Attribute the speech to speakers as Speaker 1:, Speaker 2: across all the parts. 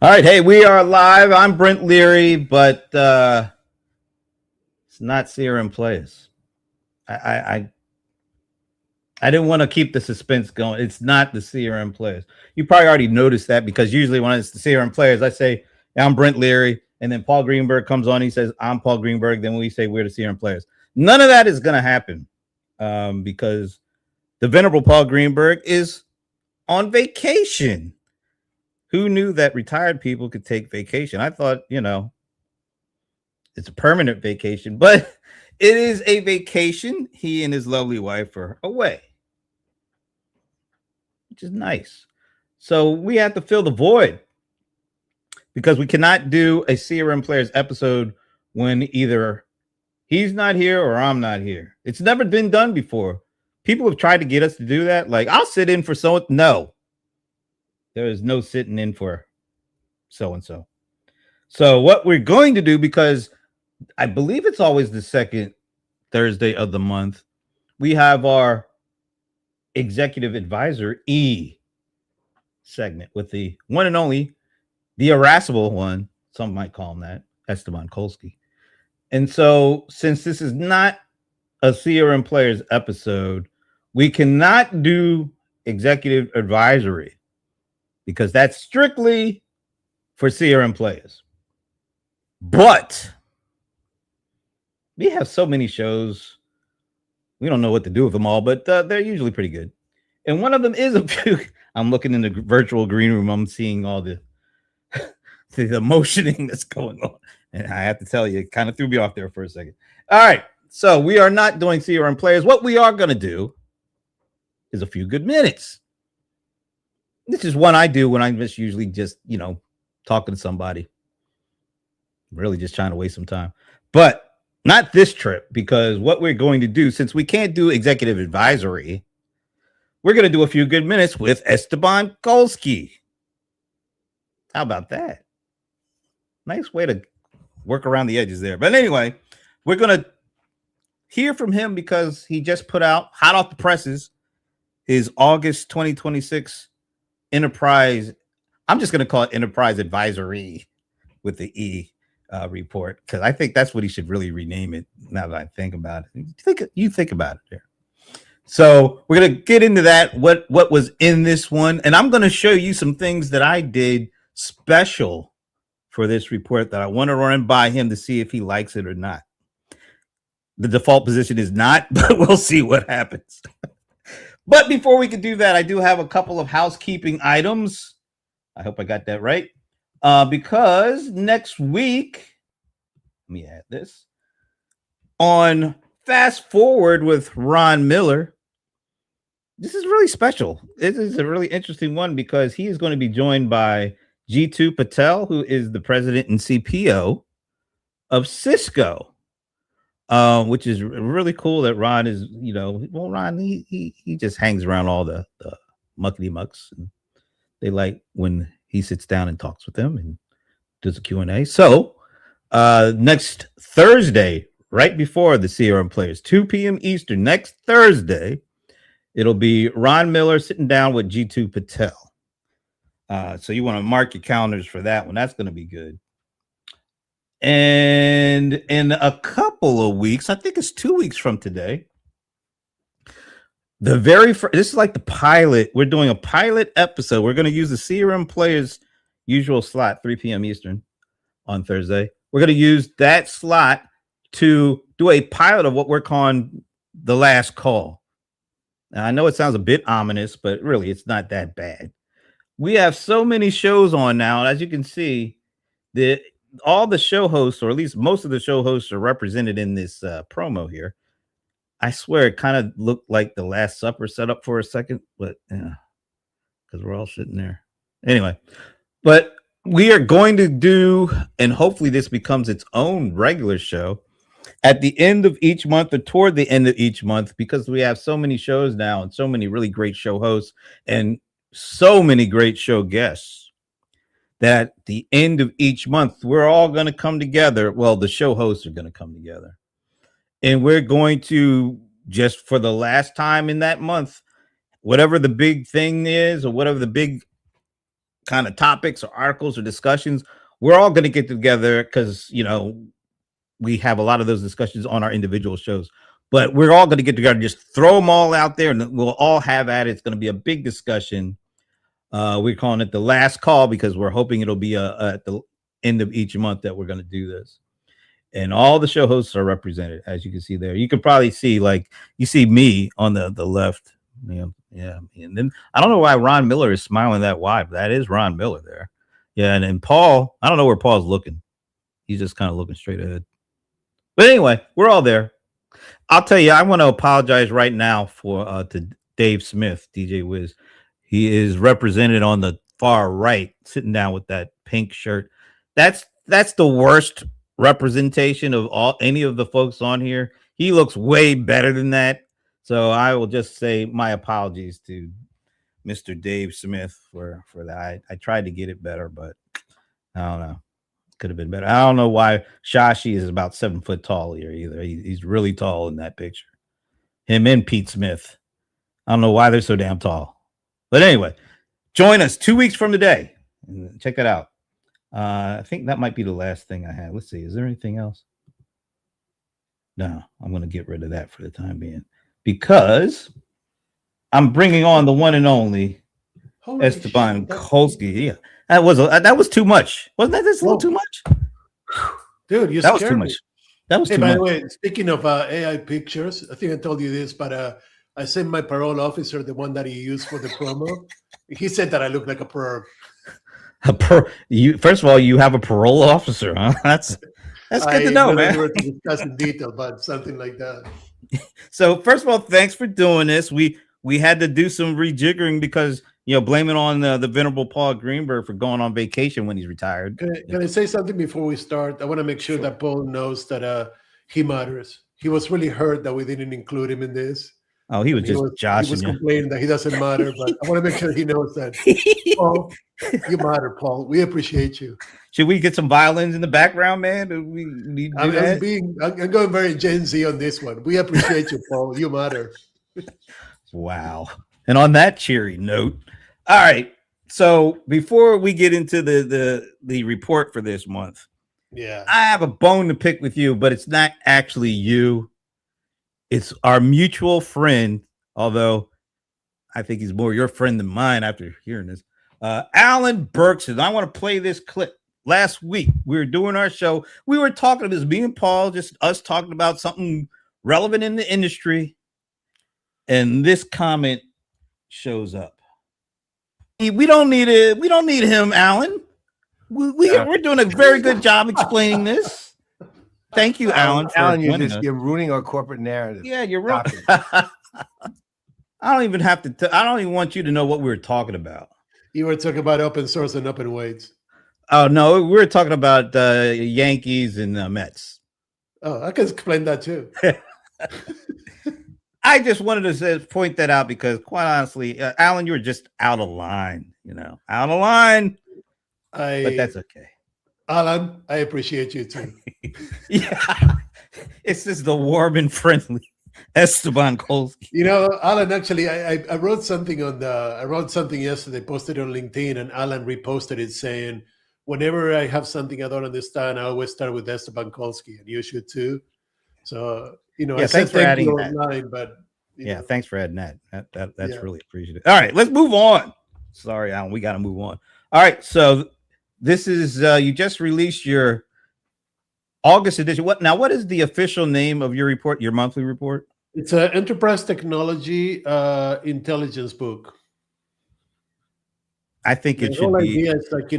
Speaker 1: All right, hey, we are live. I'm Brent Leary, but it's not CRM Playaz. I didn't want to keep the suspense going. It's not the CRM Playaz. You probably already noticed that because usually when it's the CRM Playaz, I say I'm Brent Leary, and then Paul Greenberg comes on. He says I'm Paul Greenberg. Then we say we're the CRM Playaz. None of that is going to happen because the Venerable Paul Greenberg is on vacation. Who knew that retired people could take vacation? I thought, it's a permanent vacation, but it is a vacation. He and his lovely wife are away, which is nice. So we have to fill the void because we cannot do a CRM Playaz episode when either he's not here or I'm not here. It's never been done before. People have tried to get us to do that. Like, I'll sit in for someone. No. There is no sitting in for so-and-so. So what we're going to do, because I believe it's always the second Thursday of the month, we have our Executive AdvisorE segment with the one and only, the irascible one, some might call him that, Esteban Kolsky. And so since this is not a CRM Playaz episode, we cannot do Executive AdvisorE, because that's strictly for CRM Playaz. But we have so many shows, we don't know what to do with them all, but they're usually pretty good. And one of them is I'm looking in the virtual green room, I'm seeing all the motioning that's going on. And I have to tell you, it kind of threw me off there for a second. All right, so we are not doing CRM Playaz. What we are going to do is a few good minutes. This is one I do when I'm just usually just, talking to somebody. I'm really just trying to waste some time. But not this trip, because what we're going to do, since we can't do Executive AdvisorE, we're going to do a few good minutes with Esteban Kolsky. How about that? Nice way to work around the edges there. But anyway, we're going to hear from him because he just put out, hot off the presses, his August 2026 Enterprise, I'm just going to call it Enterprise AdvisorE with the E report, because I think that's what he should really rename it now that I think about it. You think about it there. So we're going to get into that, what was in this one. And I'm going to show you some things that I did special for this report that I want to run by him to see if he likes it or not. The default position is not, but we'll see what happens. But before we can do that, I do have a couple of housekeeping items. I hope I got that right. Because next week, let me add this, on Fast Forward with Ron Miller, this is really special. This is a really interesting one because he is going to be joined by Jeetu Patel, who is the president and CPO of Cisco. Which is really cool that Ron is, Ron, he just hangs around all the muckety mucks. And they like when he sits down and talks with them and does a Q&A. So next Thursday, right before the CRM Playaz, 2 p.m. Eastern, next Thursday, it'll be Ron Miller sitting down with Jeetu Patel. So you want to mark your calendars for that one. That's going to be good. And in a couple of weeks, I think it's 2 weeks from today, the very first, this is like the pilot. We're doing a pilot episode. We're going to use the CRM Playaz usual slot, 3 p.m. Eastern on Thursday. We're going to use that slot to do a pilot of what we're calling the last call. Now, I know it sounds a bit ominous, but really it's not that bad. We have so many shows on now. And as you can see, all the show hosts, or at least most of the show hosts, are represented in this promo here. I swear it kind of looked like the Last Supper set up for a second, but because we're all sitting there. Anyway, but we are going to do, and hopefully this becomes its own regular show at the end of each month or toward the end of each month, because we have so many shows now and so many really great show hosts and so many great show guests, that the end of each month, we're all going to come together. Well, the show hosts are going to come together. And we're going to, just for the last time in that month, whatever the big thing is, or whatever the big kind of topics or articles or discussions, we're all going to get together because, we have a lot of those discussions on our individual shows, but we're all going to get together, just throw them all out there and we'll all have at it. It's going to be a big discussion. We're calling it the last call because we're hoping it'll be at the end of each month that we're going to do this. And all the show hosts are represented, as you can see there. You can probably see, like, you see me on the left. Yeah. And then I don't know why Ron Miller is smiling that wide, but that is Ron Miller there. Yeah, and then Paul, I don't know where Paul's looking. He's just kind of looking straight ahead. But anyway, we're all there. I'll tell you, I want to apologize right now to Dave Smith, DJ Wiz. He is represented on the far right, sitting down with that pink shirt. That's the worst representation of any of the folks on here. He looks way better than that. So I will just say my apologies to Mr. Dave Smith for that. I tried to get it better, but I don't know. Could have been better. I don't know why Shashi is about 7 foot tall here either. He's really tall in that picture. Him and Pete Smith. I don't know why they're so damn tall. But anyway, join us 2 weeks from today. Check that out. I think that might be the last thing I have. Let's see. Is there anything else? No, I'm going to get rid of that for the time being because I'm bringing on the one and only Esteban Kolsky. Yeah, that was too much. Wasn't that just a little too much?
Speaker 2: Dude,
Speaker 1: that was too much. That was too much.
Speaker 2: By the way, speaking of AI pictures, I think I told you this, but I sent my parole officer the one that he used for the promo. He said that I look like a perv.
Speaker 1: First of all, you have a parole officer, huh? That's good to know, man.
Speaker 2: We were to discuss in detail, but something like that.
Speaker 1: So first of all, thanks for doing this. We had to do some rejiggering because blame it on the Venerable Paul Greenberg for going on vacation when he's retired.
Speaker 2: Can I say something before we start? I want to make sure that Paul knows that he matters. He was really hurt that we didn't include him in this.
Speaker 1: Oh, he was joshing.
Speaker 2: He was complaining that he doesn't matter, but I want to make sure he knows that. Paul, you matter, Paul. We appreciate you.
Speaker 1: Should we get some violins in the background, man?
Speaker 2: I'm going very Gen Z on this one. We appreciate you, Paul. You matter.
Speaker 1: Wow. And on that cheery note, all right. So before we get into the report for this month, I have a bone to pick with you, but it's not actually you. It's our mutual friend, although I think he's more your friend than mine after hearing this. Alan Berkson. I want to play this clip. Last week, we were doing our show. We were talking about this, me and Paul, just us talking about something relevant in the industry. And this comment shows up. We don't need it. We don't need him, Alan. We're doing a very good job explaining this. Thank you, Alan.
Speaker 3: You're ruining our corporate narrative.
Speaker 1: Yeah, you're right. I don't even want you to know what we were talking about.
Speaker 2: You were talking about open source and open weights.
Speaker 1: Oh no, we were talking about Yankees and Mets.
Speaker 2: Oh, I can explain that too.
Speaker 1: I just wanted to point that out because, quite honestly, Alan, you were just out of line. Out of line. But that's okay.
Speaker 2: Alan, I appreciate you too.
Speaker 1: Yeah, it's just the warm and friendly Esteban Kolsky.
Speaker 2: Alan, actually, I wrote something yesterday, posted on LinkedIn, and Alan reposted it saying, whenever I have something I don't understand, I always start with Esteban Kolsky, and you should too. So, I
Speaker 1: thanks for adding that.
Speaker 2: Online, but
Speaker 1: thanks for adding that. That's really appreciated. All right, let's move on. Sorry, Alan, we got to move on. All right, so this is you just released your August edition. What is the official name of your report, your monthly report?
Speaker 2: It's an enterprise technology intelligence book.
Speaker 1: I think it should be.
Speaker 2: Idea is like,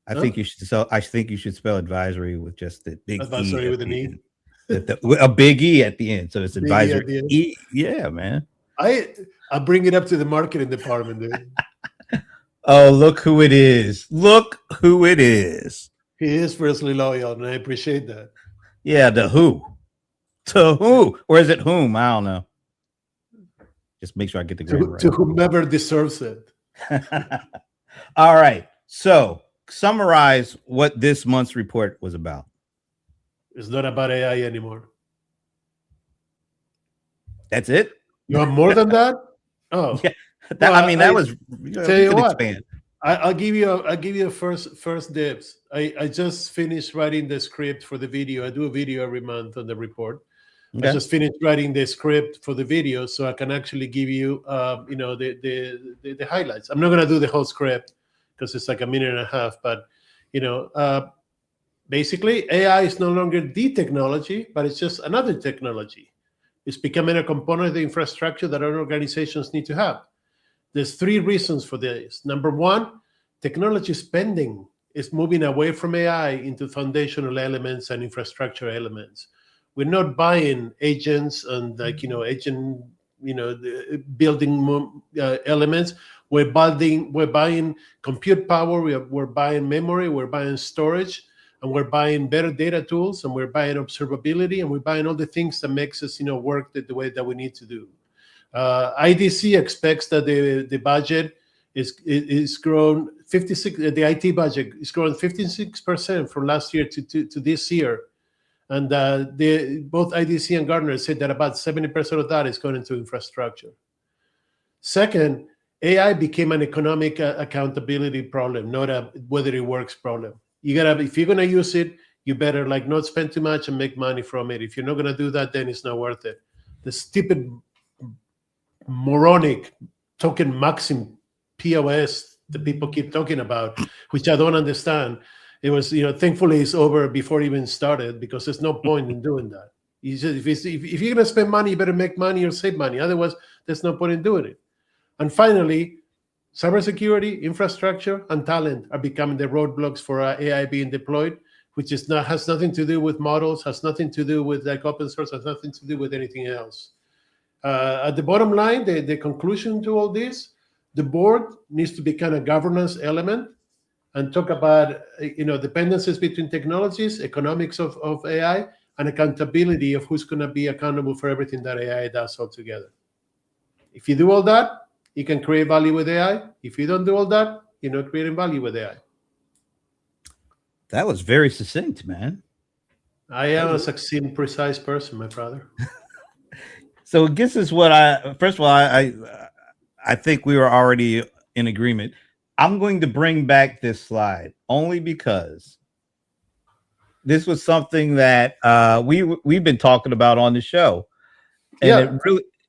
Speaker 1: I think you should spell. I think you should spell advisory with just the big
Speaker 2: advisory
Speaker 1: E
Speaker 2: with an E.
Speaker 1: A big E at the end, so it's advisory. E. Yeah, man.
Speaker 2: I bring it up to the marketing department, dude.
Speaker 1: Oh, look who it is! Look who it is!
Speaker 2: He is fiercely loyal, and I appreciate that.
Speaker 1: Yeah, the who. To who? Or is it whom? I don't know. Just make sure I get the grammar right.
Speaker 2: To whomever deserves it.
Speaker 1: All right. So summarize what this month's report was about.
Speaker 2: It's not about AI anymore.
Speaker 1: That's it?
Speaker 2: You want more than that? Oh.
Speaker 1: Yeah. That was you
Speaker 2: tell you what.
Speaker 1: Expand.
Speaker 2: I'll give you first dibs. I just finished writing the script for the video. I do a video every month on the report.
Speaker 1: Okay.
Speaker 2: I just finished writing the script for the video, so I can actually give you, the highlights. I'm not going to do the whole script because it's like a minute and a half. But basically, AI is no longer the technology, but it's just another technology. It's becoming a component of the infrastructure that our organizations need to have. There's 3 reasons for this. Number 1, technology spending is moving away from AI into foundational elements and infrastructure elements. We're not buying agents and building elements. We're buying compute power. We're buying memory. We're buying storage, and we're buying better data tools, and we're buying observability, and we're buying all the things that makes us work the way that we need to do. IDC expects that the budget is grown 56. The IT budget is growing 56% from last year to this year, and both IDC and Gartner said that about 70% of that is going into infrastructure. Second, AI became an economic accountability problem, not a whether it works problem. If you're going to use it, you better not spend too much and make money from it. If you're not going to do that, then it's not worth it. The stupid moronic token maxim POS that people keep talking about, which I don't understand. It was, thankfully it's over before it even started, because there's no point in doing that. If you're going to spend money, you better make money or save money. Otherwise, there's no point in doing it. And finally, cybersecurity, infrastructure, and talent are becoming the roadblocks for AI being deployed, which has nothing to do with models, has nothing to do with open source, has nothing to do with anything else. At the bottom line, the conclusion to all this, the board needs to become a governance element and talk about dependencies between technologies, economics of AI, and accountability of who's going to be accountable for everything that AI does altogether. If you do all that, you can create value with AI. If you don't do all that, you're not creating value with AI.
Speaker 1: That was very succinct, man.
Speaker 2: I am a succinct, precise person, my brother.
Speaker 1: So this is what first of all, I think we were already in agreement. I'm going to bring back this slide only because this was something that we've been talking about on the show, and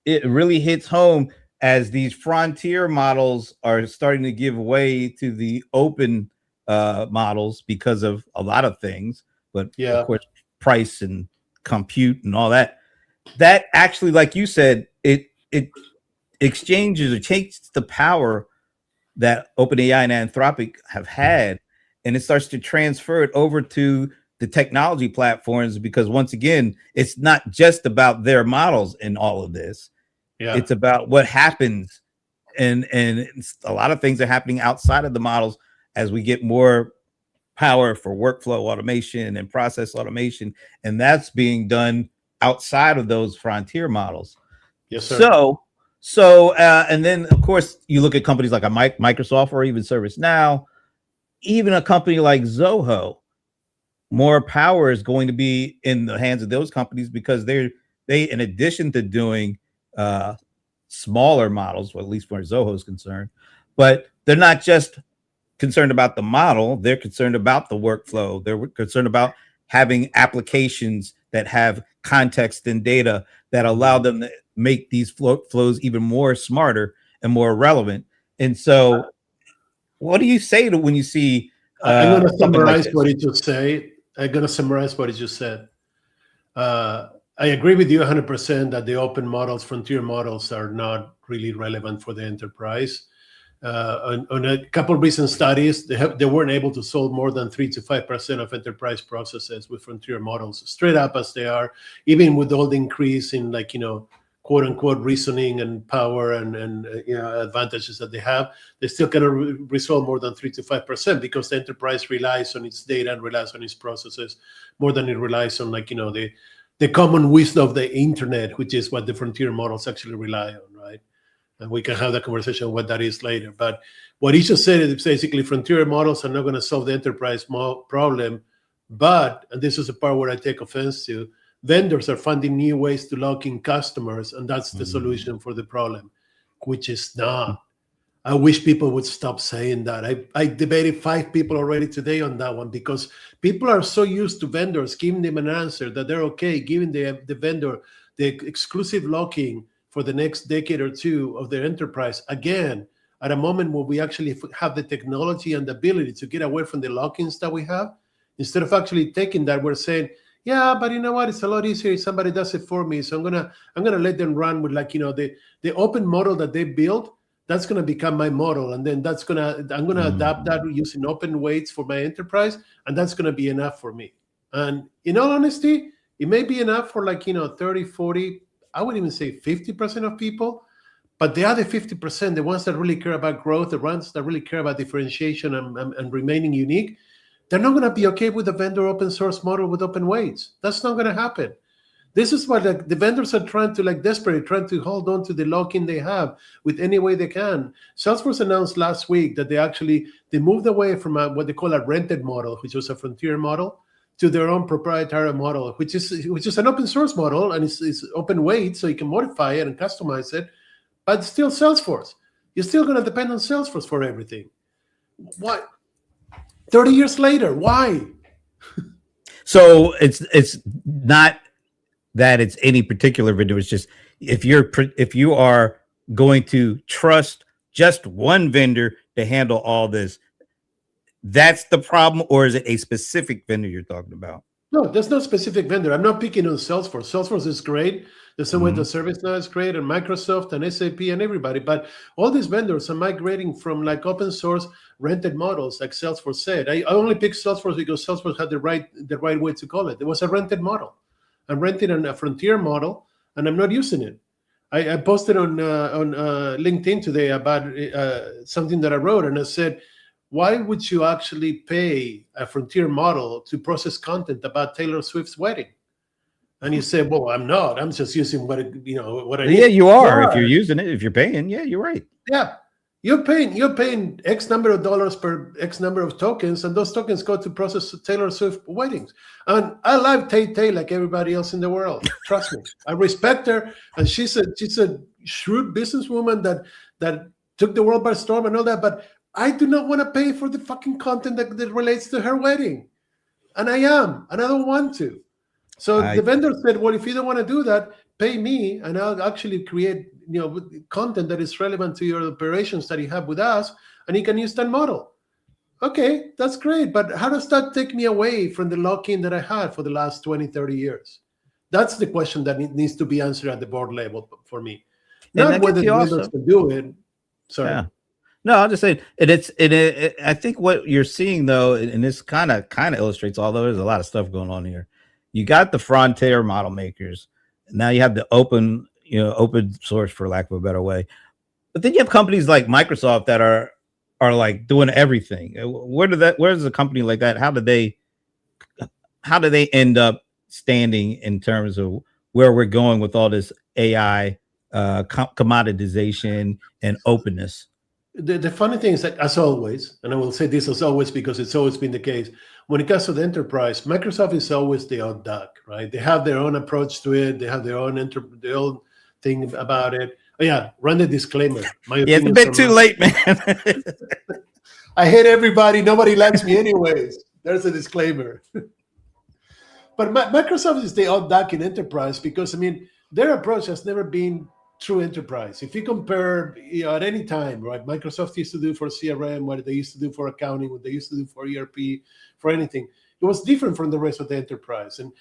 Speaker 1: it really hits home as these frontier models are starting to give way to the open models because of a lot of things, but of course price and compute and all that. That actually, like you said, it exchanges or takes the power that OpenAI and Anthropic have had, and it starts to transfer it over to the technology platforms, because once again, it's not just about their models in all of this. It's about what happens, and a lot of things are happening outside of the models as we get more power for workflow automation and process automation, and that's being done outside of those frontier models.
Speaker 2: Yes, sir.
Speaker 1: So, and then of course you look at companies like a Microsoft or even ServiceNow, even a company like Zoho. More power is going to be in the hands of those companies, because they in addition to doing smaller models, well, at least where Zoho is concerned, but they're not just concerned about the model, they're concerned about the workflow. They're concerned about having applications that have context and data that allow them to make these flows even more smarter and more relevant. And so what do you say to when you see
Speaker 2: I'm going to summarize what you just say. I'm going to summarize what you just said. I agree with you 100% that the open models, frontier models, are not really relevant for the enterprise. On a couple of recent studies, they weren't able to solve more than 3 to 5% of enterprise processes with frontier models, straight up as they are, even with all the increase in quote unquote reasoning and power and advantages that they have. They still cannot resolve more than 3 to 5%, because the enterprise relies on its data and relies on its processes more than it relies on the common wisdom of the internet, which is what the frontier models actually rely on, right? And we can have that conversation on what that is later. But what he just said is basically frontier models are not going to solve the enterprise problem. But, and this is the part where I take offense to, vendors are finding new ways to lock in customers, and that's the solution for the problem, which is not. I wish people would stop saying that. I debated 5 people already today on that one, because people are so used to vendors giving them an answer that they're okay giving the vendor the exclusive locking for the next decade or two of their enterprise. Again, at a moment where we actually have the technology and the ability to get away from the lock-ins that we have, instead of actually taking that, we're saying, yeah, but you know what? It's a lot easier if somebody does it for me. So I'm gonna let them run with, like, the open model that they built. That's gonna become my model, and then I'm gonna adapt that using open weights for my enterprise, and that's gonna be enough for me. And in all honesty, it may be enough for 30, 40, I would even say 50% of people. But the other 50%, the ones that really care about growth, the ones that really care about differentiation and remaining unique, they're not going to be okay with the vendor open source model with open weights. That's not going to happen. This is what the vendors are trying to, desperately trying to hold on to the lock-in they have with any way they can. Salesforce announced last week that they moved away from what they call a rented model, which was a frontier model, to their own proprietary model, which is an open source model, and it's open weight, so you can modify it and customize it. But still Salesforce. You're still going to depend on Salesforce for everything. Why? 30 years later, why?
Speaker 1: So it's not that it's any particular vendor. It's just if you are going to trust just one vendor to handle all this, that's the problem, or is it a specific vendor you're talking about?
Speaker 2: No, there's no specific vendor. I'm not picking on Salesforce. Salesforce is great. The same way the ServiceNow is great, and Microsoft and SAP and everybody. But all these vendors are migrating from open source rented models, like Salesforce said. I only picked Salesforce because Salesforce had the right way to call it. It was a rented model. I'm renting a frontier model, and I'm not using it. I posted on LinkedIn today about something that I wrote, and I said, why would you actually pay a frontier model to process content about Taylor Swift's wedding? And you say, well, I'm not. I'm just using what I need.
Speaker 1: Yeah, you are. If you're using it, if you're paying, yeah, you're right.
Speaker 2: Yeah. You're paying X number of dollars per X number of tokens, and those tokens go to process Taylor Swift weddings. And I love Tay like everybody else in the world. Trust me. I respect her, and she's a shrewd businesswoman that took the world by storm and all that, but I do not want to pay for the fucking content that relates to her wedding. And I don't want to. So the vendor said, well, if you don't want to do that, pay me, and I'll actually create content that is relevant to your operations that you have with us, and you can use that model. Okay, that's great. But how does that take me away from the lock-in that I had for the last 20, 30 years? That's the question that needs to be answered at the board level for me. Not whether the vendors can do it. Sorry.
Speaker 1: Yeah. No, I'm just saying I think what you're seeing though, and this kind of illustrates, although there's a lot of stuff going on here. You got the frontier model makers. Now you have the open source, for lack of a better way. But then you have companies like Microsoft that are doing everything. Where's a company like that? How do they end up standing in terms of where we're going with all this AI commoditization and openness?
Speaker 2: The funny thing is that, as always, and I will say this as always because it's always been the case, when it comes to the enterprise, Microsoft is always the odd duck, right? They have their own approach to it. They have their own thing about it. Oh, yeah, run the disclaimer.
Speaker 1: It's a bit too late, man.
Speaker 2: I hate everybody. Nobody likes me anyways. There's a disclaimer. But Microsoft is the odd duck in enterprise because, their approach has never been true enterprise. If you compare at any time, right, Microsoft used to do for CRM, what they used to do for accounting, what they used to do for ERP, for anything, it was different from the rest of the enterprise. And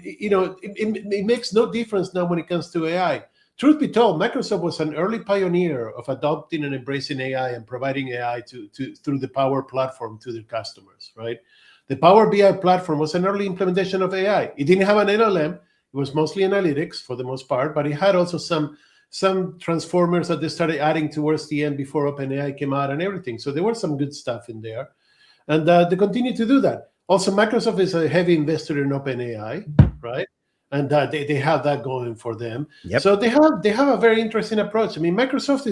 Speaker 2: it makes no difference now when it comes to AI. Truth be told, Microsoft was an early pioneer of adopting and embracing AI and providing AI through the Power Platform to their customers, right? The Power BI platform was an early implementation of AI. It didn't have an LLM. It was mostly analytics for the most part, but it had also some transformers that they started adding towards the end before OpenAI came out and everything. So there was some good stuff in there. And they continue to do that. Also, Microsoft is a heavy investor in OpenAI, right? And they have that going for them. Yep. So they have a very interesting approach. Microsoft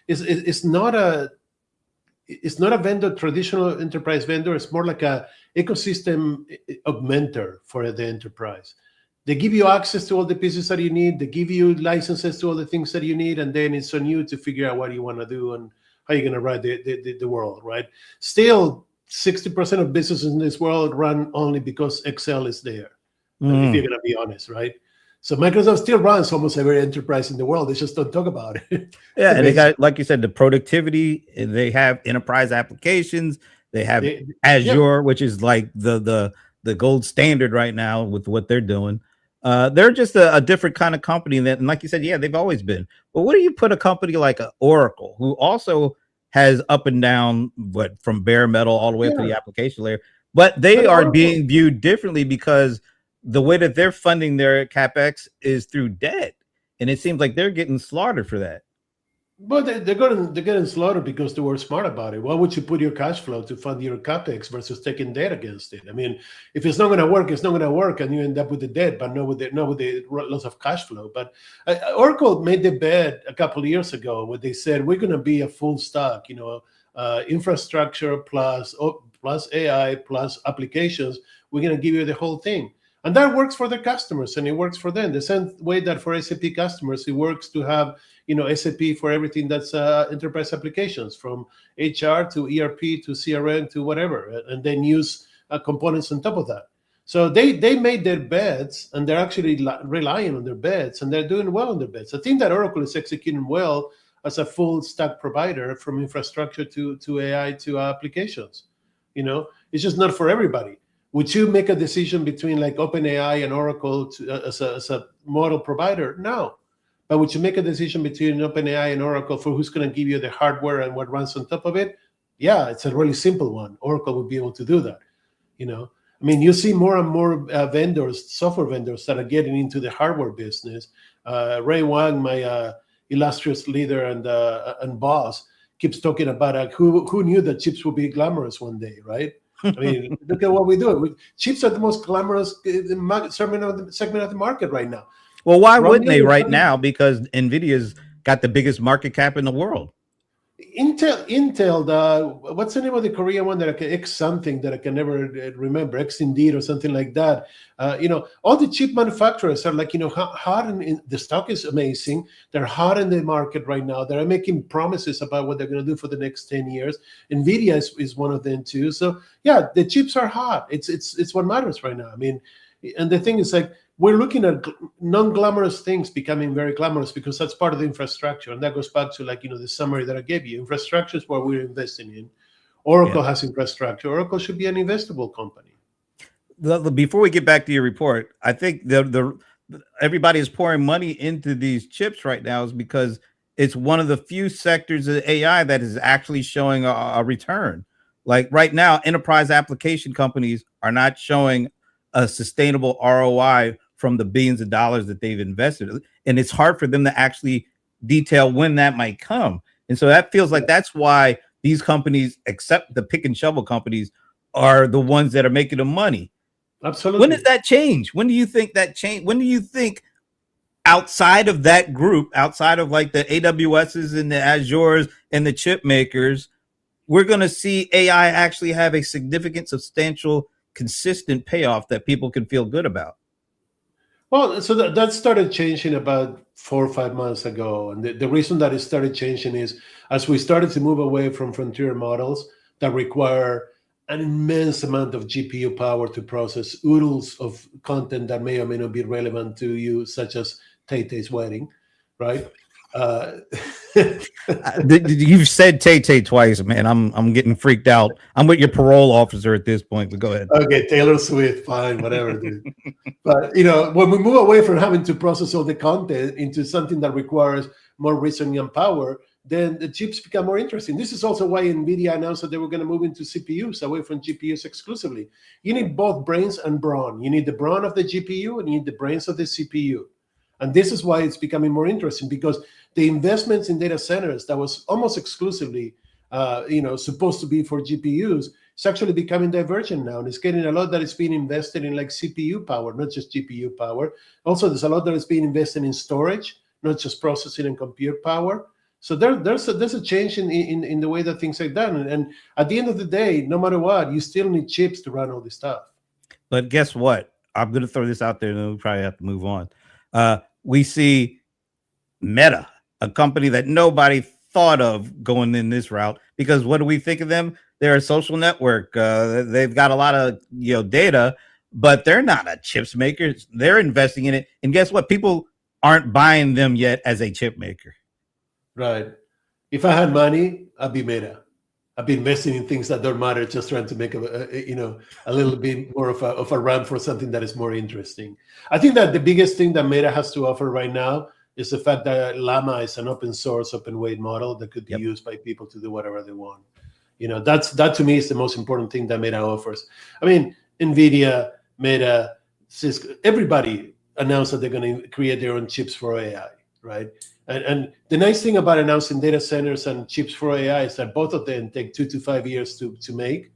Speaker 2: is not a vendor, traditional enterprise vendor. It's more like a ecosystem augmenter for the enterprise. They give you access to all the pieces that you need. They give you licenses to all the things that you need, and then it's on you to figure out what you want to do and how are you going to run the world, right? Still, 60% of businesses in this world run only because Excel is there. If you're going to be honest, right? So Microsoft still runs almost every enterprise in the world. They just don't talk about it.
Speaker 1: Yeah, and they got, like you said, the productivity. They have enterprise applications. They have Azure, which is like the gold standard right now with what they're doing. They're just a different kind of company that, and like you said, yeah, they've always been. But what do you put a company like Oracle, who also has up and down, from bare metal all the way up to the application layer, but they are being viewed differently because the way that they're funding their capex is through debt, and it seems like they're getting slaughtered for that.
Speaker 2: But they're getting slaughtered because they were smart about it. Why would you put your cash flow to fund your capex versus taking debt against it? I mean, if it's not going to work, it's not going to work, and you end up with the debt, but not with the loss of cash flow. But Oracle made the bet a couple of years ago where they said we're going to be a full stack, infrastructure plus AI plus applications. We're going to give you the whole thing. And that works for their customers, and it works for them. The same way that for SAP customers, it works to have, SAP for everything that's enterprise applications, from HR to ERP to CRM to whatever, and then use components on top of that. So they made their bets, and they're actually relying on their bets, and they're doing well on their bets. I think that Oracle is executing well as a full stack provider, from infrastructure to AI to applications. It's just not for everybody. Would you make a decision between like OpenAI and Oracle as a model provider? No. But would you make a decision between OpenAI and Oracle for who's going to give you the hardware and what runs on top of it? Yeah, it's a really simple one. Oracle would be able to do that. I mean, you see more and more software vendors that are getting into the hardware business. Ray Wang, my illustrious leader and boss, keeps talking about who knew that chips would be glamorous one day, right? I mean, look at what we do. Chips are the most glamorous segment of the market right now.
Speaker 1: Well, why wouldn't they right now? Because NVIDIA's got the biggest market cap in the world.
Speaker 2: Intel, what's the name of the Korean one X something that I can never remember, X Indeed or something like that. All the chip manufacturers are like, hot, and the stock is amazing. They're hot in the market right now. They're making promises about what they're going to do for the next 10 years. NVIDIA is one of them too. So yeah, the chips are hot. It's what matters right now. I mean, and the thing is, like, we're looking at non-glamorous things becoming very glamorous because that's part of the infrastructure. And that goes back to, like, the summary that I gave you. Infrastructure is what we're investing in. Oracle has infrastructure. Oracle should be an investable company.
Speaker 1: Before we get back to your report, I think everybody is pouring money into these chips right now is because it's one of the few sectors of AI that is actually showing a return. Like right now, enterprise application companies are not showing a sustainable ROI from the billions of dollars that they've invested. And it's hard for them to actually detail when that might come. And so that feels like that's why these companies, except the pick and shovel companies, are the ones that are making the money.
Speaker 2: Absolutely.
Speaker 1: When does that change? When do you think that change? When do you think outside of that group, outside of like the AWSs and the Azures and the chip makers, we're going to see AI actually have a significant, substantial, consistent payoff that people can feel good about?
Speaker 2: Well, so that started changing about 4 or 5 months ago. And the reason that it started changing is as we started to move away from frontier models that require an immense amount of GPU power to process oodles of content that may or may not be relevant to you, such as Tay-Tay's wedding, right?
Speaker 1: You've said Tay-Tay twice, man. I'm getting freaked out. I'm with your parole officer at this point, but go ahead.
Speaker 2: Okay, Taylor Swift, fine, whatever, dude. But when we move away from having to process all the content into something that requires more reasoning and power, then the chips become more interesting. This is also why NVIDIA announced that they were going to move into CPUs away from GPUs exclusively. You need both brains and brawn. You need the brawn of the GPU and you need the brains of the CPU. And this is why it's becoming more interesting, because the investments in data centers that was almost exclusively, supposed to be for GPUs, it's actually becoming divergent now. And it's getting a lot that is being invested in like CPU power, not just GPU power. Also, there's a lot that is being invested in storage, not just processing and compute power. So there's a change in the way that things are done. And at the end of the day, no matter what, you still need chips to run all this stuff.
Speaker 1: But guess what? I'm going to throw this out there and then we probably have to move on. We see Meta, a company that nobody thought of going in this route, because what do we think of them? They're a social network. They've got a lot of data, but they're not a chips maker. They're investing in it, and guess what? People aren't buying them yet as a chip maker.
Speaker 2: Right. If I had money, I'd be Meta. I'd be investing in things that don't matter, just trying to make a little bit more of a run for something that is more interesting. I think that the biggest thing that Meta has to offer right now is the fact that Llama is an open source, open weight model that could be used by people to do whatever they want. That to me is the most important thing that Meta offers. I mean, NVIDIA, Meta, Cisco, everybody announced that they're going to create their own chips for AI, right? And the nice thing about announcing data centers and chips for AI is that both of them take 2 to 5 years to make.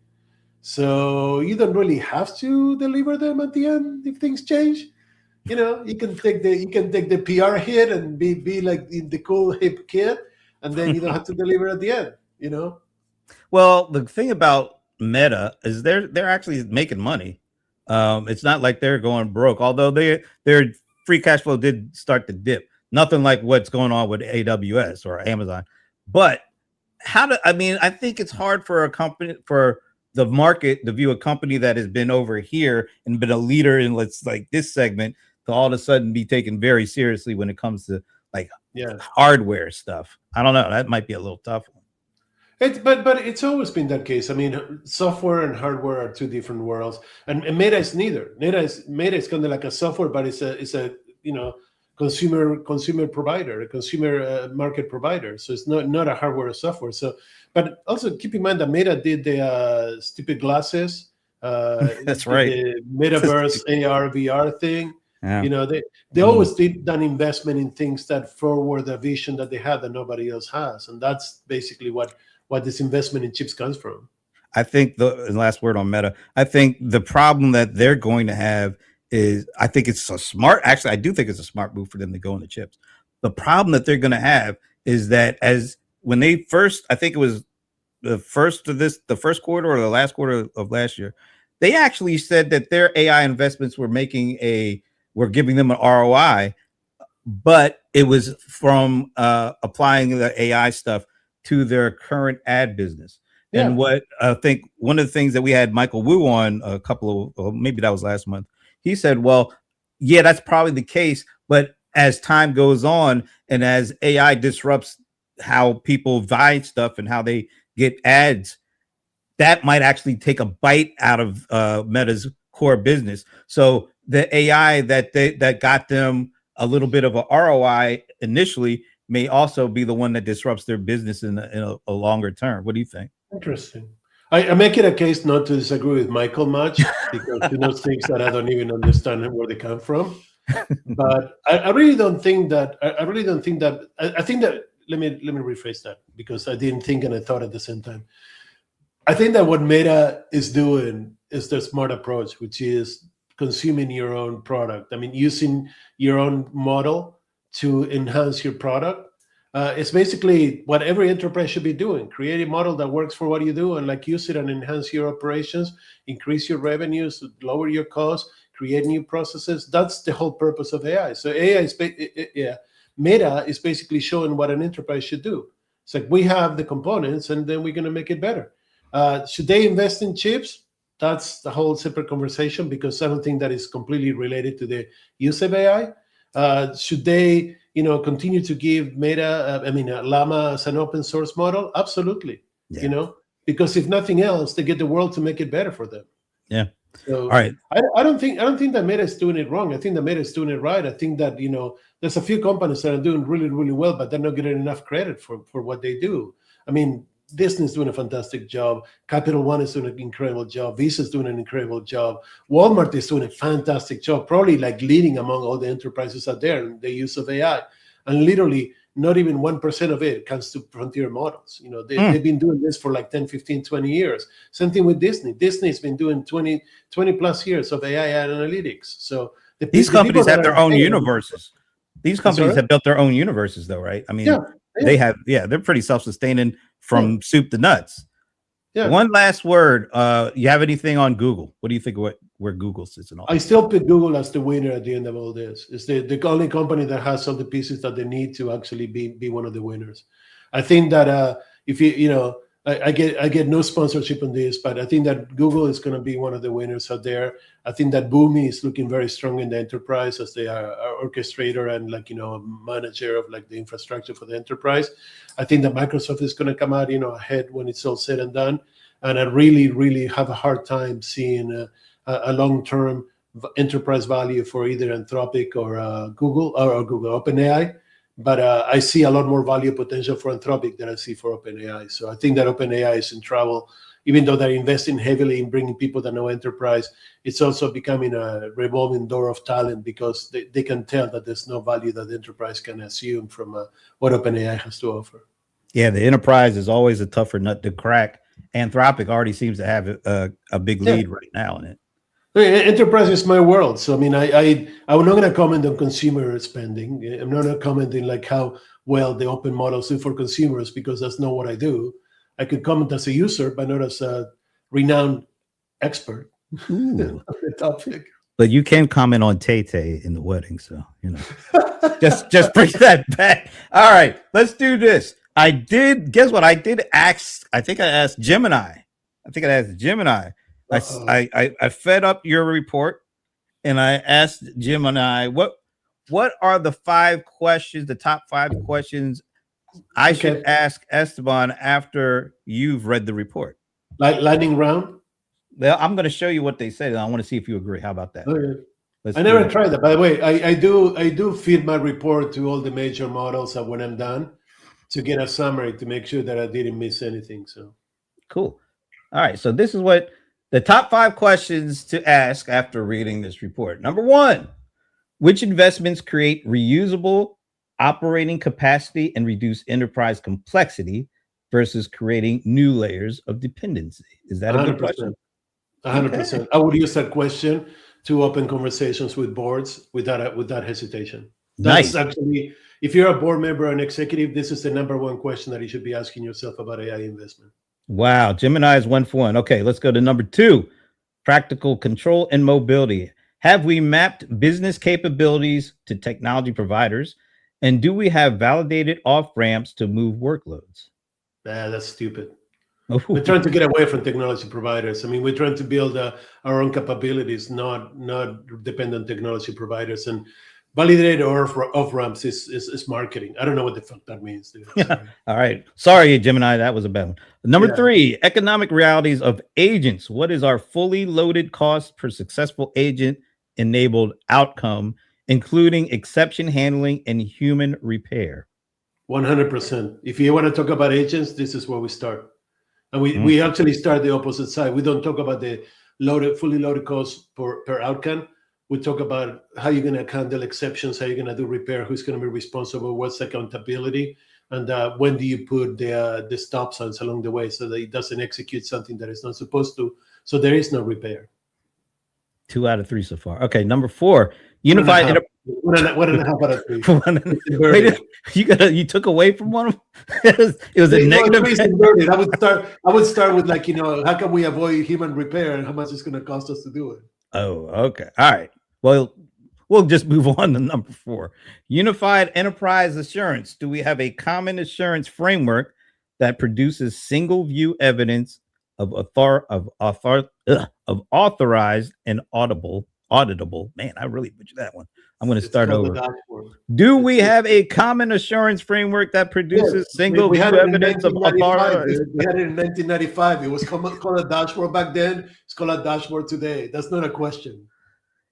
Speaker 2: So you don't really have to deliver them at the end if things change. You can take the PR hit and be like the cool hip kid, and then you don't have to deliver at the end.
Speaker 1: Well, the thing about Meta is they're actually making money. It's not like they're going broke, although their free cash flow did start to dip. Nothing like what's going on with AWS or Amazon. But I think it's hard for a company, for the market, to view a company that has been over here and been a leader in this segment to all of a sudden be taken very seriously when it comes to hardware stuff. I don't know. That might be a little tough.
Speaker 2: But it's always been that case. I mean, software and hardware are two different worlds, and Meta is neither. Meta is kind of like a software, but it's a consumer provider, a consumer market provider. So it's not a hardware or software. So, but also keep in mind that Meta did the stupid glasses.
Speaker 1: That's right.
Speaker 2: The metaverse AR VR thing.
Speaker 1: Yeah.
Speaker 2: They always did an investment in things that forward the vision that they had that nobody else has, and that's basically what this investment in chips comes from.
Speaker 1: I think the last word on Meta, I think the problem that they're going to have is, I think it's a smart, actually, I do think it's a smart move for them to go into chips. The problem that they're going to have is that when they first, I think it was the first quarter or the last quarter of last year, they actually said that their AI investments were giving them an ROI, but it was from applying the AI stuff to their current ad business. Yeah. And what I think one of the things that we had Michael Wu on maybe that was last month, he said, well, yeah, that's probably the case. But as time goes on and as AI disrupts how people buy stuff and how they get ads, that might actually take a bite out of Meta's core business. So the AI that got them a little bit of a ROI initially may also be the one that disrupts their business in a longer term. What do you think?
Speaker 2: Interesting. I make it a case not to disagree with Michael much, because he knows things that I don't even understand where they come from. But I really don't think that. I think that. Let me rephrase that, because I didn't think and I thought at the same time. I think that what Meta is doing is the smart approach, which is consuming your own product. I mean, using your own model to enhance your product. It's basically what every enterprise should be doing. Create a model that works for what you do, and use it and enhance your operations, increase your revenues, lower your costs, create new processes. That's the whole purpose of AI. So Meta is basically showing what an enterprise should do. It's like, we have the components and then we're going to make it better. Should they invest in chips? That's the whole separate conversation, because I don't think that is completely related to the use of AI. Should they continue to give Llama as an open source model? Absolutely. Yeah. Because if nothing else, they get the world to make it better for them.
Speaker 1: Yeah.
Speaker 2: So
Speaker 1: all right.
Speaker 2: I don't think that Meta is doing it wrong. I think that Meta is doing it right. I think that there's a few companies that are doing really, really well, but they're not getting enough credit for what they do. I mean, Disney is doing a fantastic job. Capital One is doing an incredible job. Visa is doing an incredible job. Walmart is doing a fantastic job, probably leading among all the enterprises out there in the use of AI. And literally, not even 1% of it comes to frontier models. They've been doing this for 10, 15, 20 years. Same thing with Disney. Disney's been doing 20 plus years of AI analytics. So
Speaker 1: these companies have their own universes. These companies have built their own universes, though, right? I mean, they have, they're pretty self-sustaining from soup to nuts. Yeah. One last word. You have anything on Google? What do you think where Google sits in all?
Speaker 2: I still pick Google as the winner at the end of all this. It's the only company that has all the pieces that they need to actually be one of the winners. I think that if you know, I get no sponsorship on this, but I think that Google is going to be one of the winners out there. I think that Boomi is looking very strong in the enterprise as they are orchestrator and manager of the infrastructure for the enterprise. I think that Microsoft is going to come out ahead when it's all said and done. And I really have a hard time seeing a long-term enterprise value for either Anthropic or Google OpenAI. But I see a lot more value potential for Anthropic than I see for OpenAI. So I think that OpenAI is in trouble. Even though they're investing heavily in bringing people that know enterprise, it's also becoming a revolving door of talent because they can tell that there's no value that the enterprise can assume from what OpenAI has to offer.
Speaker 1: Yeah, the enterprise is always a tougher nut to crack. Anthropic already seems to have a big lead right now in it.
Speaker 2: Enterprise is my world. So, I mean, I'm not going to comment on consumer spending. I'm not going to comment in how well the open models do for consumers because that's not what I do. I could comment as a user, but not as a renowned expert on the topic.
Speaker 1: But you can comment on Tay-Tay in the wedding. So, just bring that back. All right, let's do this. Guess what? I think I asked Gemini. I fed up your report and I asked Gemini, what are the 5 questions, the top 5 questions I should ask Esteban after you've read the report?
Speaker 2: Lightning round?
Speaker 1: Well, I'm going to show you what they said, and I want to see if you agree. How about that?
Speaker 2: Okay. I never tried that. By the way, I do feed my report to all the major models when I'm done to get a summary to make sure that I didn't miss anything. So
Speaker 1: cool. All right. So this is what the top 5 questions to ask after reading this report. Number 1, which investments create reusable operating capacity and reduce enterprise complexity versus creating new layers of dependency? Is that 100%. A good question?
Speaker 2: 100%. Okay. I would use that question to open conversations with boards without hesitation. That's nice. Actually, if you're a board member or an executive, this is the number 1 question that you should be asking yourself about AI investment.
Speaker 1: Wow, Gemini is 1 for 1. Okay, let's go to number 2, practical control and mobility. Have we mapped business capabilities to technology providers? And do we have validated off-ramps to move workloads?
Speaker 2: That's stupid. We're trying to get away from technology providers. I mean, we're trying to build our own capabilities, not depend on technology providers. And validated or off-ramps is marketing. I don't know what the fuck that means.
Speaker 1: All right. Sorry, Gemini. That was a bad one. Number 3, economic realities of agents. What is our fully loaded cost per successful agent-enabled outcome, including exception handling and human repair?
Speaker 2: 100%. If you want to talk about agents, this is where we start. And we actually start the opposite side. We don't talk about the fully loaded cost per outcome. We talk about how you're going to handle exceptions, how you're going to do repair, who's going to be responsible, what's accountability, and when do you put the stop signs along the way so that it doesn't execute something that it's not supposed to, so there is no repair. 2
Speaker 1: out of 3 so far. Okay, number 4, unified.
Speaker 2: 1.5 out of 3.
Speaker 1: Wait, you took away from one of them? It was a negative.
Speaker 2: I would start with how can we avoid human repair and how much it's going to cost us to do it.
Speaker 1: Oh, okay. All right. Well, we'll just move on to number 4. Unified enterprise assurance. Do we have a common assurance framework that produces single view evidence of authorized and auditable? Man, I really butchered that one. I'm going to start over. Do we have a common assurance framework that produces single view evidence of authorized?
Speaker 2: We had it in 1995. It was called a dashboard back then. It's called a dashboard today. That's not a question.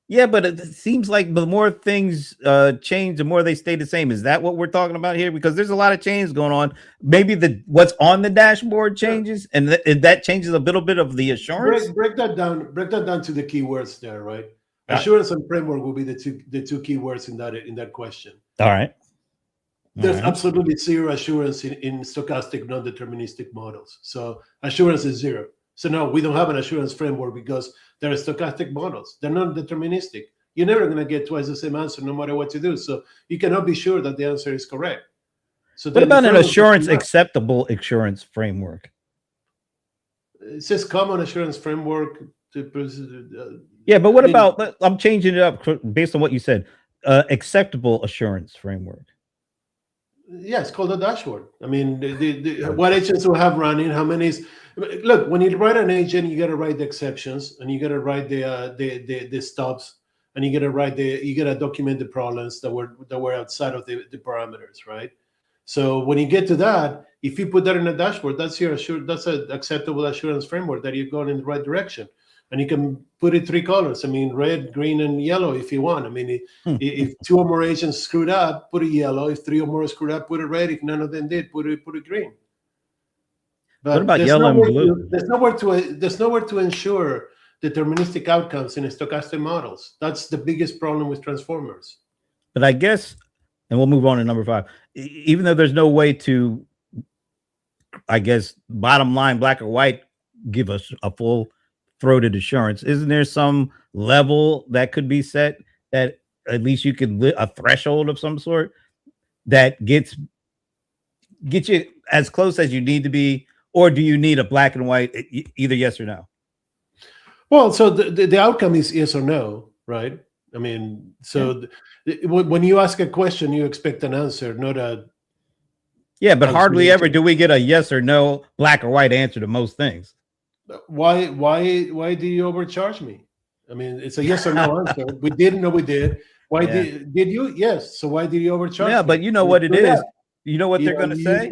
Speaker 1: Yeah, but it seems like the more things change, the more they stay the same. Is that what we're talking about here? Because there's a lot of change going on. Maybe what's on the dashboard changes, and that changes a little bit of the assurance.
Speaker 2: Break that down to the keywords there, right? Assurance and framework will be the two keywords in that question.
Speaker 1: All right.
Speaker 2: There's absolutely zero assurance in stochastic non-deterministic models. So assurance is 0. So no, we don't have an assurance framework because they're stochastic models. They're not deterministic. You're never going to get twice the same answer no matter what you do. So you cannot be sure that the answer is correct. So
Speaker 1: what about an acceptable assurance framework?
Speaker 2: It says common assurance framework.
Speaker 1: Yeah, but what about, I'm changing it up based on what you said, acceptable assurance framework.
Speaker 2: Yeah, it's called a dashboard. I mean, what agents will have running, how many is, look, when you write an agent, you got to write the exceptions, and you got to write the stops, and you got to document the problems that were outside of the parameters, right? So when you get to that, if you put that in a dashboard, that's an acceptable assurance framework that you're going in the right direction. And you can put it 3 colors. I mean, red, green, and yellow if you want. I mean, if 2 or more agents screwed up, put a yellow. If 3 or more screwed up, put a red. If none of them did, put a green. But
Speaker 1: what about yellow and blue?
Speaker 2: There's nowhere to ensure deterministic outcomes in stochastic models. That's the biggest problem with transformers.
Speaker 1: But I guess, and we'll move on to number 5. Even though there's no way to, I guess, bottom line, black or white, give us a full throated assurance, isn't there some level that could be set that at least you could a threshold of some sort that get you as close as you need to be, or do you need a black and white, either yes or no?
Speaker 2: Well, so the outcome is yes or no, right? I mean, so when you ask a question, you expect an answer, not a
Speaker 1: but hardly ever do we get a yes or no, black or white answer to most things.
Speaker 2: Why do you overcharge me? I mean, it's a yes or no answer. We didn't know we did. Why did you? Yes. So why did you overcharge me?
Speaker 1: But you know what it is. You know what they're going to say?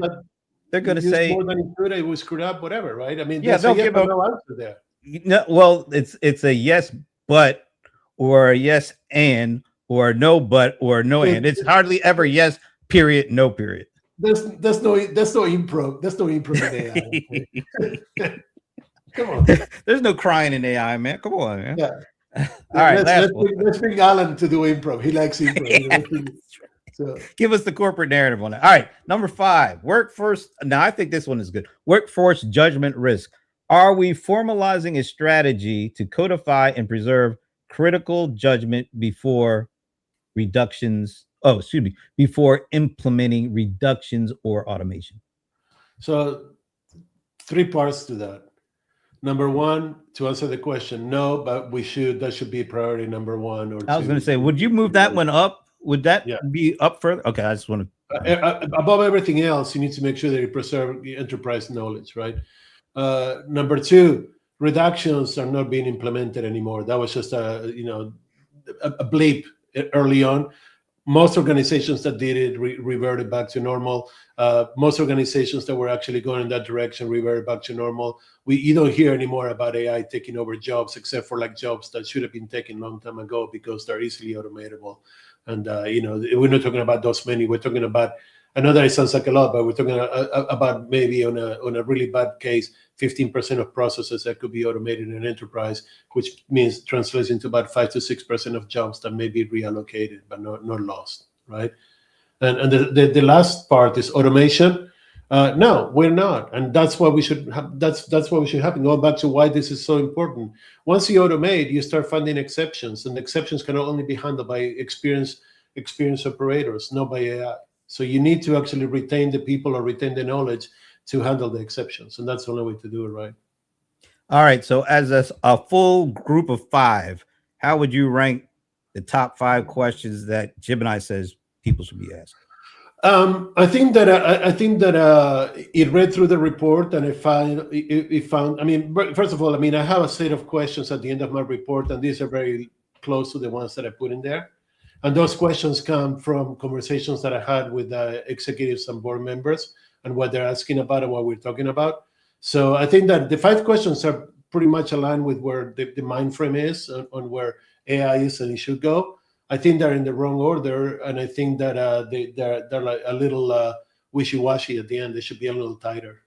Speaker 1: They're going to say
Speaker 2: more than it could. It was screwed up, whatever, right? I mean,
Speaker 1: they'll give a
Speaker 2: no answer there.
Speaker 1: No, well, it's a yes but, or a yes and, or no but, or no and. It's hardly ever yes period, no period.
Speaker 2: There's no improv. There's no improv in AI. Come on.
Speaker 1: There's no crying in AI, man. Come on, man.
Speaker 2: Yeah.
Speaker 1: All right.
Speaker 2: Let's bring Alan to do improv. He likes improv. So
Speaker 1: give us the corporate narrative on that. All right. Number 5, workforce. Now, I think this one is good. Workforce judgment risk. Are we formalizing a strategy to codify and preserve critical judgment before reductions? Oh, excuse me. Before implementing reductions or automation.
Speaker 2: So 3 parts to that. Number 1, to answer the question, no, but that should be priority number 1 or 2.
Speaker 1: I was going to say, would you move that one up? Would that be up further? Okay, I just want
Speaker 2: to. Above everything else, you need to make sure that you preserve the enterprise knowledge, right? Number 2, reductions are not being implemented anymore. That was just a blip early on. Most organizations that did it reverted back to normal. Most organizations that were actually going in that direction reverted back to normal. You don't hear anymore about AI taking over jobs, except for like jobs that should have been taken a long time ago because they're easily automatable. And we're not talking about those many. We're talking about, I know that it sounds like a lot, but we're talking about maybe on a really bad case, 15% of processes that could be automated in an enterprise, which means translates into about 5 to 6% of jobs that may be reallocated but not lost, right? And the last part is automation. No, we're not, and that's what we should have. That's what we should happen. Going back to why this is so important. Once you automate, you start finding exceptions, and exceptions can only be handled by experienced operators, not by AI. So you need to actually retain the people or retain the knowledge to handle the exceptions, and that's the only way to do it, right?
Speaker 1: All right. So as a full group of 5, how would you rank the top 5 questions that Gemini says people should be asked?
Speaker 2: I think that it read through the report and it found. I mean, first of all, I have a set of questions at the end of my report, and these are very close to the ones that I put in there. And those questions come from conversations that I had with executives and board members and what they're asking about and what we're talking about. So I think that the 5 questions are pretty much aligned with where the mind frame is on where AI is and it should go. I think they're in the wrong order, and I think that they're like a little wishy-washy at the end. They should be a little tighter.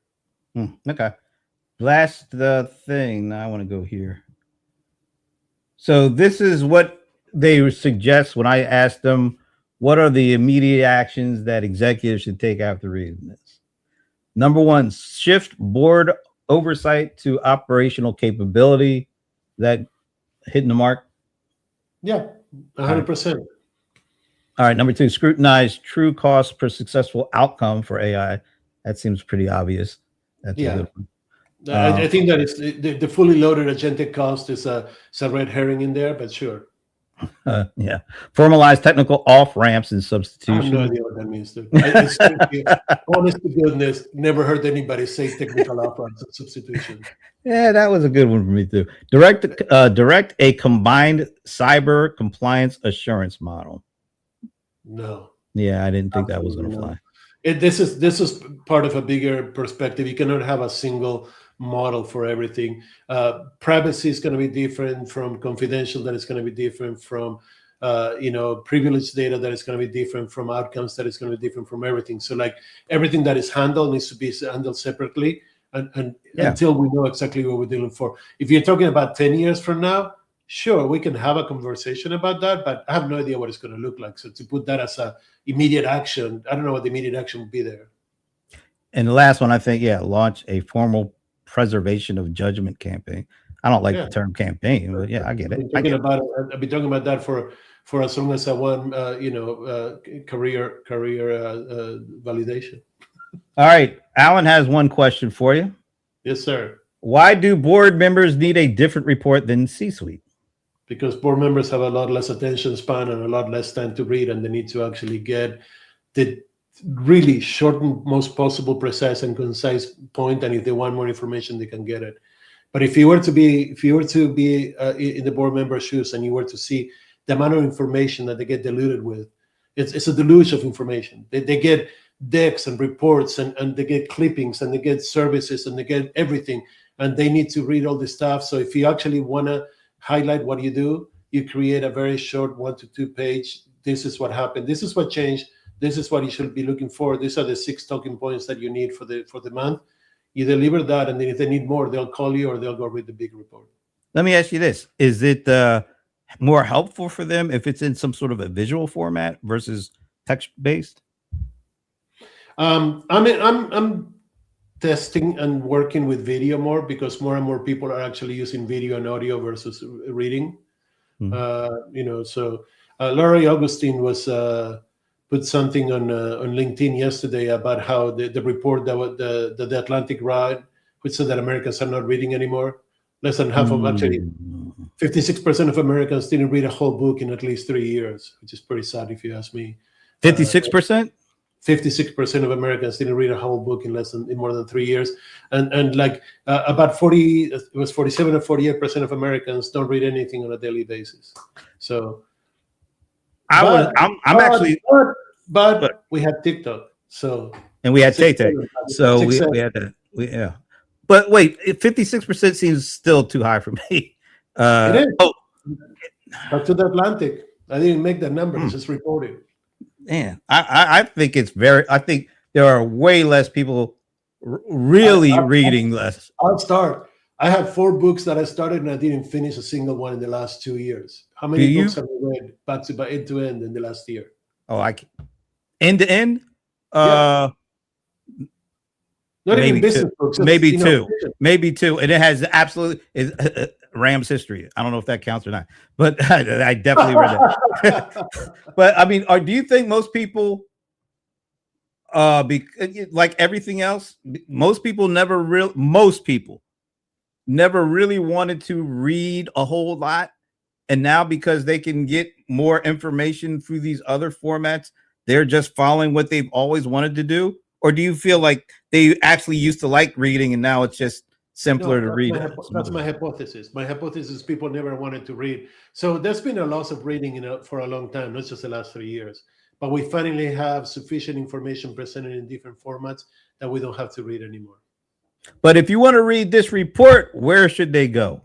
Speaker 1: Okay. Last thing. I want to go here. So this is what they suggest when I asked them, what are the immediate actions that executives should take after reading this? Number 1, shift board oversight to operational capability. That hitting the mark?
Speaker 2: Yeah, 100%.
Speaker 1: All right. Number 2, scrutinize true cost per successful outcome for AI. That seems pretty obvious. That's a good one.
Speaker 2: I think that it's the fully loaded agentic cost is a red herring in there, but sure.
Speaker 1: Yeah. Formalized technical off ramps and
Speaker 2: I have
Speaker 1: substitution.
Speaker 2: no idea what that means, dude. Honest to goodness, never heard anybody say technical off-ramps and substitution.
Speaker 1: Yeah, that was a good one for me too. Direct a combined cyber compliance assurance model.
Speaker 2: No.
Speaker 1: Yeah, I didn't think that was going to
Speaker 2: Absolutely
Speaker 1: fly.
Speaker 2: This is part of a bigger perspective. You cannot have a single model for everything. Privacy is going to be different from confidential. That is going to be different from privileged data. That is going to be different from outcomes. That is going to be different from everything. So like everything that is handled needs to be handled separately, and until we know exactly what we're dealing for. If you're talking about 10 years from now, sure, we can have a conversation about that, but I have no idea what it's going to look like. So to put that as a immediate action, I don't know what the immediate action would be there.
Speaker 1: And the last one, I think, launch a formal preservation of judgment campaign. I don't like the term campaign, but yeah, I get it.
Speaker 2: I've been talking about that for as long as I want, career validation.
Speaker 1: All right, Alan has one question for you.
Speaker 2: Yes, sir.
Speaker 1: Why do board members need a different report than C-suite?
Speaker 2: Because board members have a lot less attention span and a lot less time to read, and they need to actually get the really short and most possible precise and concise point. And if they want more information, they can get it. But if you were to be in the board member's shoes and you were to see the amount of information that they get diluted with, it's a deluge of information. They get decks and reports and they get clippings and they get services and they get everything, and they need to read all this stuff. So if you actually want to highlight what you do, you create a very short 1 to 2 page. This is what happened. This is what changed. This is what you should be looking for. These are the 6 talking points that you need for the month. You deliver that, and then if they need more, they'll call you or they'll go read the big report.
Speaker 1: Let me ask you this: is it more helpful for them if it's in some sort of a visual format versus text based?
Speaker 2: I'm testing and working with video more because more and more people are actually using video and audio versus reading. So Laurie Augustine was put something on LinkedIn yesterday about how the report that the Atlantic wrote, which said that Americans are not reading anymore. Less than half of, actually 56% of Americans didn't read a whole book in at least 3 years, which is pretty sad if you ask me.
Speaker 1: 56%?
Speaker 2: 56% of Americans didn't read a whole book in more than 3 years, and like about 47 or 48% of Americans don't read anything on a daily basis. So, but we had TikTok,
Speaker 1: and we had Tay-Tay, so we had that. But wait, 56% seems still too high for me.
Speaker 2: It is. Back to the Atlantic. I didn't make that number; it's just reported.
Speaker 1: Man, I think it's I think there are way less people really reading less.
Speaker 2: I'll start. I have 4 books that I started and I didn't finish a single one in the last 2 years. How many books have you read back to end to end in the last year?
Speaker 1: Oh, end to end?
Speaker 2: Not
Speaker 1: maybe
Speaker 2: even business books.
Speaker 1: Maybe two. And it has absolutely Rams history. I don't know if that counts or not, but I definitely read that. But I mean, do you think most people, like everything else, most people never really wanted to read a whole lot, and now because they can get more information through these other formats, they're just following what they've always wanted to do? Or do you feel like they actually used to like reading and now it's just simpler to read?
Speaker 2: That's my hypothesis. My hypothesis is people never wanted to read. So there's been a loss of reading for a long time, not just the last 3 years. But we finally have sufficient information presented in different formats that we don't have to read anymore.
Speaker 1: But if you want to read this report, where should they go?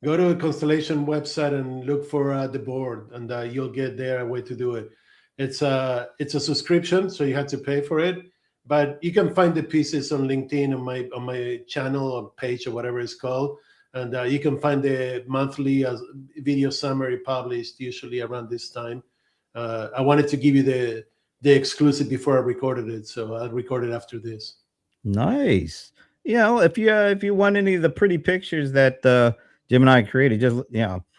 Speaker 2: Go to a Constellation website and look for the board, and you'll get there a way to do it. It's a subscription, so you have to pay for it. But you can find the pieces on LinkedIn on my channel or page or whatever it's called, and you can find the monthly video summary published usually around this time. I wanted to give you the exclusive before I recorded it, so I'll record it after this.
Speaker 1: Nice. If you want any of the pretty pictures that Jim and I created, just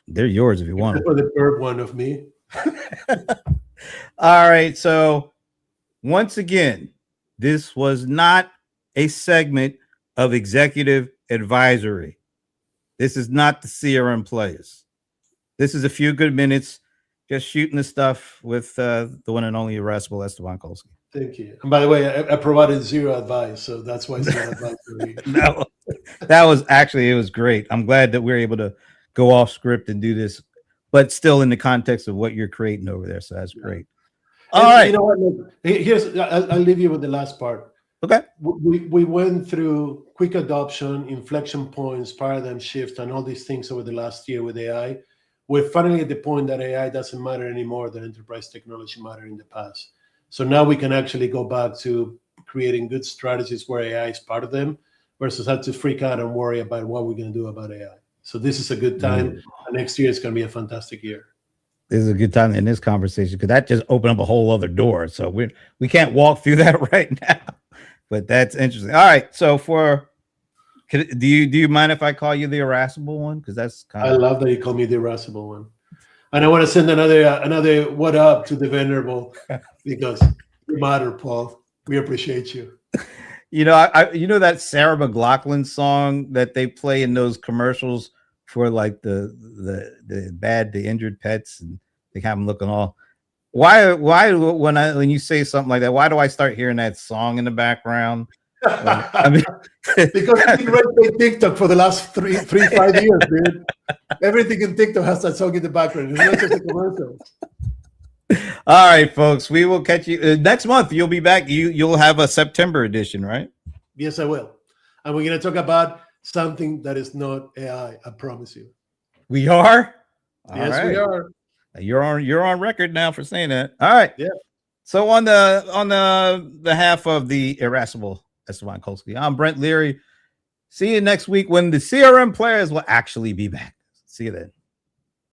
Speaker 1: they're yours if you want.
Speaker 2: For the third one of me.
Speaker 1: All right. So once again, this was not a segment of Executive AdvisorE. This is not the CRM Playaz. This is a few good minutes, just shooting the stuff with the one and only Irascible Esteban Kolsky.
Speaker 2: Thank you. And by the way, I provided zero advice, so that's why it's not advice for me.
Speaker 1: No, that was actually, it was great. I'm glad that we're able to go off script and do this, but still in the context of what you're creating over there. So that's great. All right.
Speaker 2: You know what? Look, here's I'll leave you with the last part.
Speaker 1: Okay.
Speaker 2: We went through quick adoption, inflection points, paradigm shift, and all these things over the last year with AI. We're finally at the point that AI doesn't matter anymore, that enterprise technology mattered in the past. So now we can actually go back to creating good strategies where AI is part of them versus have to freak out and worry about what we're going to do about AI. So this is a good time. And next year is going to be a fantastic year.
Speaker 1: This is a good time in this conversation because that just opened up a whole other door. So we can't walk through that right now, but that's interesting. All right. So do you mind if I call you the irascible one? Because that's kind of,
Speaker 2: I love that you call me the irascible one. And I want to send another what up to the Venerable because you matter, Paul. We appreciate you.
Speaker 1: You know, you know that Sarah McLachlan song that they play in those commercials for like the injured pets, and they have them looking all. Why when you say something like that, why do I start hearing that song in the background? I mean,
Speaker 2: because it's been right by TikTok for the last 5 years, dude. Everything in TikTok has that song in the background. It's not just a commercial.
Speaker 1: All right, folks. We will catch you next month. You'll be back. You'll have a September edition, right?
Speaker 2: Yes, I will. And we're going to talk about something that is not AI. I promise you.
Speaker 1: We are.
Speaker 2: Yes,
Speaker 1: right.
Speaker 2: we are.
Speaker 1: You're on record now for saying that. All right.
Speaker 2: Yeah.
Speaker 1: So on the behalf of the irascible Esteban Kolsky, I'm Brent Leary. See you next week when the CRM Playaz will actually be back. See you then.